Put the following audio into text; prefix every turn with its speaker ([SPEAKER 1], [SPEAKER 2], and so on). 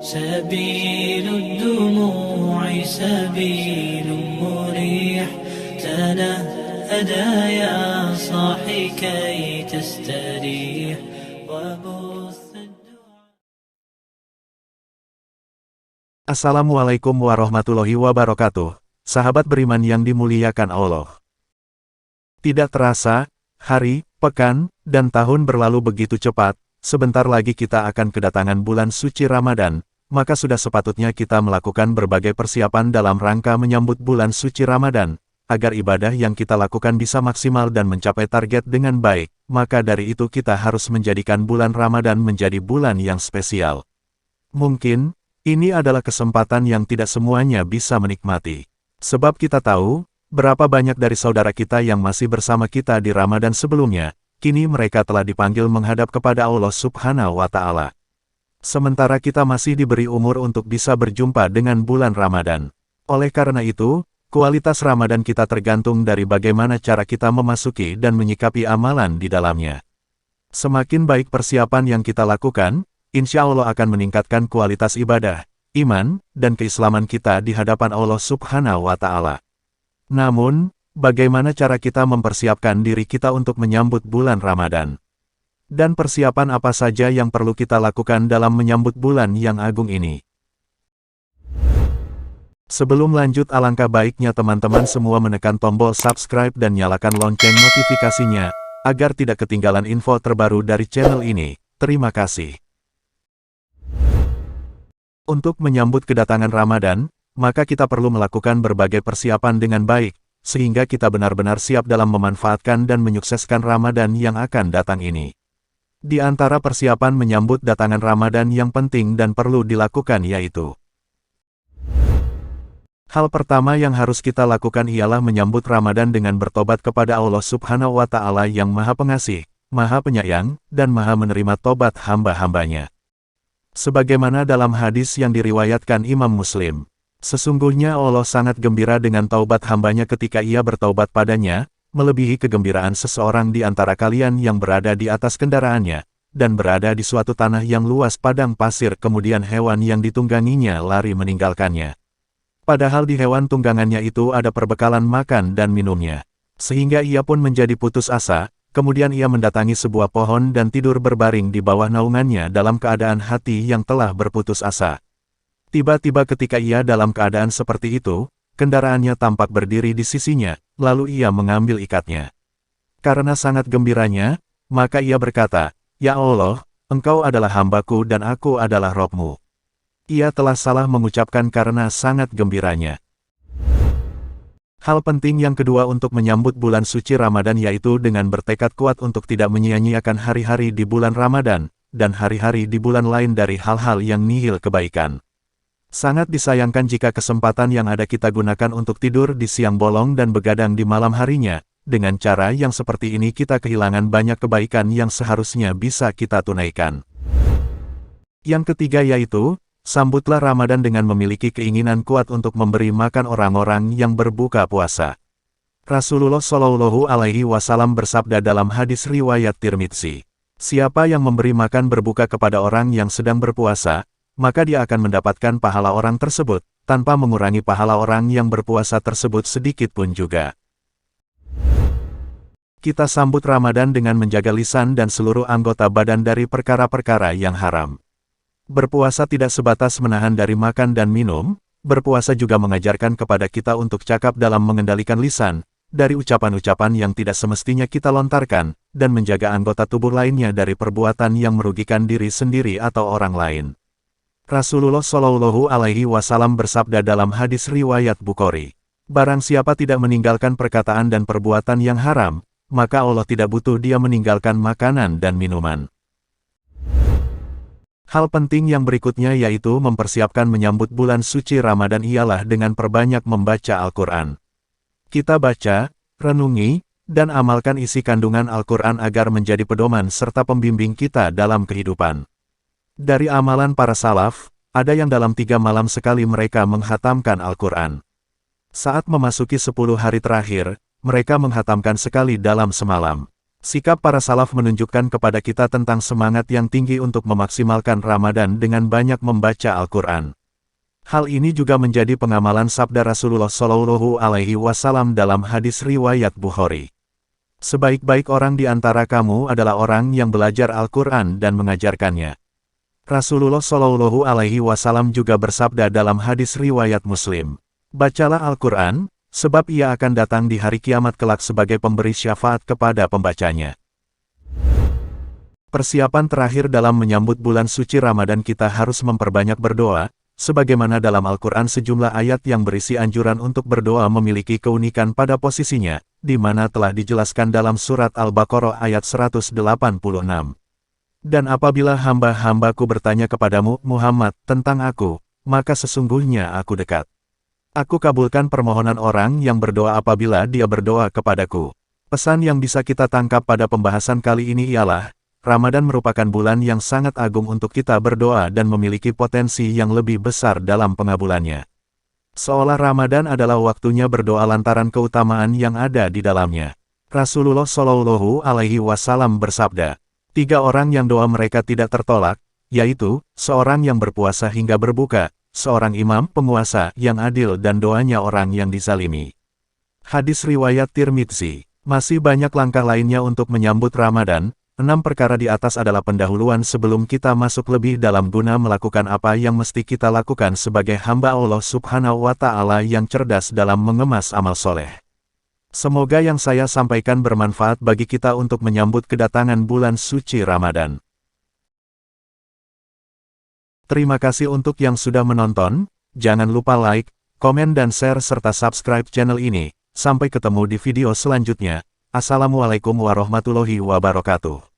[SPEAKER 1] سبيل الدموع سبيل مريح تنهدى يا صاحي كي تستريح وبث
[SPEAKER 2] Assalamualaikum warahmatullahi wabarakatuh, sahabat beriman yang dimuliakan Allah. Tidak terasa, hari, pekan, dan tahun berlalu begitu cepat, sebentar lagi kita akan kedatangan bulan suci Ramadan, maka sudah sepatutnya kita melakukan berbagai persiapan dalam rangka menyambut bulan suci Ramadan, agar ibadah yang kita lakukan bisa maksimal dan mencapai target dengan baik, maka dari itu kita harus menjadikan bulan Ramadan menjadi bulan yang spesial. Mungkin, ini adalah kesempatan yang tidak semuanya bisa menikmati. Sebab kita tahu, berapa banyak dari saudara kita yang masih bersama kita di Ramadan sebelumnya, kini mereka telah dipanggil menghadap kepada Allah Subhanahu wa Ta'ala. Sementara kita masih diberi umur untuk bisa berjumpa dengan bulan Ramadan. Oleh karena itu, kualitas Ramadan kita tergantung dari bagaimana cara kita memasuki dan menyikapi amalan di dalamnya. Semakin baik persiapan yang kita lakukan, insya Allah akan meningkatkan kualitas ibadah, iman, dan keislaman kita di hadapan Allah Subhanahu wa Ta'ala. Namun, bagaimana cara kita mempersiapkan diri kita untuk menyambut bulan Ramadan? Dan persiapan apa saja yang perlu kita lakukan dalam menyambut bulan yang agung ini? Sebelum lanjut, alangkah baiknya teman-teman semua menekan tombol subscribe dan nyalakan lonceng notifikasinya, agar tidak ketinggalan info terbaru dari channel ini. Terima kasih. Untuk menyambut kedatangan Ramadan, maka kita perlu melakukan berbagai persiapan dengan baik, sehingga kita benar-benar siap dalam memanfaatkan dan menyukseskan Ramadan yang akan datang ini. Di antara persiapan menyambut datangan Ramadan yang penting dan perlu dilakukan yaitu: hal pertama yang harus kita lakukan ialah menyambut Ramadan dengan bertobat kepada Allah Subhanahu wa Ta'ala yang Maha Pengasih, Maha Penyayang, dan Maha Menerima tobat hamba-hambanya. Sebagaimana dalam hadis yang diriwayatkan Imam Muslim, sesungguhnya Allah sangat gembira dengan taubat hambanya ketika ia bertaubat padanya, melebihi kegembiraan seseorang di antara kalian yang berada di atas kendaraannya, dan berada di suatu tanah yang luas padang pasir kemudian hewan yang ditungganginya lari meninggalkannya. Padahal di hewan tunggangannya itu ada perbekalan makan dan minumnya. Sehingga ia pun menjadi putus asa. Kemudian ia mendatangi sebuah pohon dan tidur berbaring di bawah naungannya dalam keadaan hati yang telah berputus asa. Tiba-tiba ketika ia dalam keadaan seperti itu, kendaraannya tampak berdiri di sisinya, lalu ia mengambil ikatnya. Karena sangat gembiranya, maka ia berkata, "Ya Allah, Engkau adalah hambaku dan aku adalah Robmu." Ia telah salah mengucapkan karena sangat gembiranya. Hal penting yang kedua untuk menyambut bulan suci Ramadan yaitu dengan bertekad kuat untuk tidak menyia-nyiakan hari-hari di bulan Ramadan, dan hari-hari di bulan lain dari hal-hal yang nihil kebaikan. Sangat disayangkan jika kesempatan yang ada kita gunakan untuk tidur di siang bolong dan begadang di malam harinya. Dengan cara yang seperti ini kita kehilangan banyak kebaikan yang seharusnya bisa kita tunaikan. Yang ketiga yaitu, sambutlah Ramadan dengan memiliki keinginan kuat untuk memberi makan orang-orang yang berbuka puasa. Rasulullah Shallallahu Alaihi Wasallam bersabda dalam hadis riwayat Tirmidzi, "Siapa yang memberi makan berbuka kepada orang yang sedang berpuasa, maka dia akan mendapatkan pahala orang tersebut, tanpa mengurangi pahala orang yang berpuasa tersebut sedikit pun juga." Kita sambut Ramadan dengan menjaga lisan dan seluruh anggota badan dari perkara-perkara yang haram. Berpuasa tidak sebatas menahan dari makan dan minum, berpuasa juga mengajarkan kepada kita untuk cakap dalam mengendalikan lisan, dari ucapan-ucapan yang tidak semestinya kita lontarkan, dan menjaga anggota tubuh lainnya dari perbuatan yang merugikan diri sendiri atau orang lain. Rasulullah Shallallahu Alaihi Wasallam bersabda dalam hadis riwayat Bukhari, "Barang siapa tidak meninggalkan perkataan dan perbuatan yang haram, maka Allah tidak butuh dia meninggalkan makanan dan minuman." Hal penting yang berikutnya yaitu mempersiapkan menyambut bulan suci Ramadan ialah dengan perbanyak membaca Al-Quran. Kita baca, renungi, dan amalkan isi kandungan Al-Quran agar menjadi pedoman serta pembimbing kita dalam kehidupan. Dari amalan para salaf, ada yang dalam 3 malam sekali mereka menghatamkan Al-Quran. Saat memasuki 10 hari terakhir, mereka menghatamkan sekali dalam semalam. Sikap para salaf menunjukkan kepada kita tentang semangat yang tinggi untuk memaksimalkan Ramadan dengan banyak membaca Al-Quran. Hal ini juga menjadi pengamalan sabda Rasulullah Shallallahu Alaihi Wasallam dalam hadis riwayat Bukhari. Sebaik-baik orang di antara kamu adalah orang yang belajar Al-Quran dan mengajarkannya. Rasulullah Shallallahu Alaihi Wasallam juga bersabda dalam hadis riwayat Muslim, bacalah Al-Quran, sebab ia akan datang di hari kiamat kelak sebagai pemberi syafaat kepada pembacanya. Persiapan terakhir dalam menyambut bulan suci Ramadan kita harus memperbanyak berdoa, sebagaimana dalam Al-Quran sejumlah ayat yang berisi anjuran untuk berdoa memiliki keunikan pada posisinya, di mana telah dijelaskan dalam surat Al-Baqarah ayat 186. Dan apabila hamba-hambaku bertanya kepadamu, Muhammad, tentang aku, maka sesungguhnya aku dekat. Aku kabulkan permohonan orang yang berdoa apabila dia berdoa kepadaku. Pesan yang bisa kita tangkap pada pembahasan kali ini ialah, Ramadan merupakan bulan yang sangat agung untuk kita berdoa dan memiliki potensi yang lebih besar dalam pengabulannya. Seolah Ramadan adalah waktunya berdoa lantaran keutamaan yang ada di dalamnya. Rasulullah Shallallahu Alaihi Wasallam bersabda, 3 orang yang doa mereka tidak tertolak, yaitu, seorang yang berpuasa hingga berbuka, seorang imam penguasa yang adil dan doanya orang yang dizalimi. Hadis riwayat Tirmidzi. Masih banyak langkah lainnya untuk menyambut Ramadan. 6 perkara di atas adalah pendahuluan sebelum kita masuk lebih dalam guna melakukan apa yang mesti kita lakukan sebagai hamba Allah Subhanahu wa Ta'ala yang cerdas dalam mengemas amal soleh. Semoga yang saya sampaikan bermanfaat bagi kita untuk menyambut kedatangan bulan suci Ramadan. Terima kasih untuk yang sudah menonton, jangan lupa like, komen dan share serta subscribe channel ini. Sampai ketemu di video selanjutnya. Assalamualaikum warahmatullahi wabarakatuh.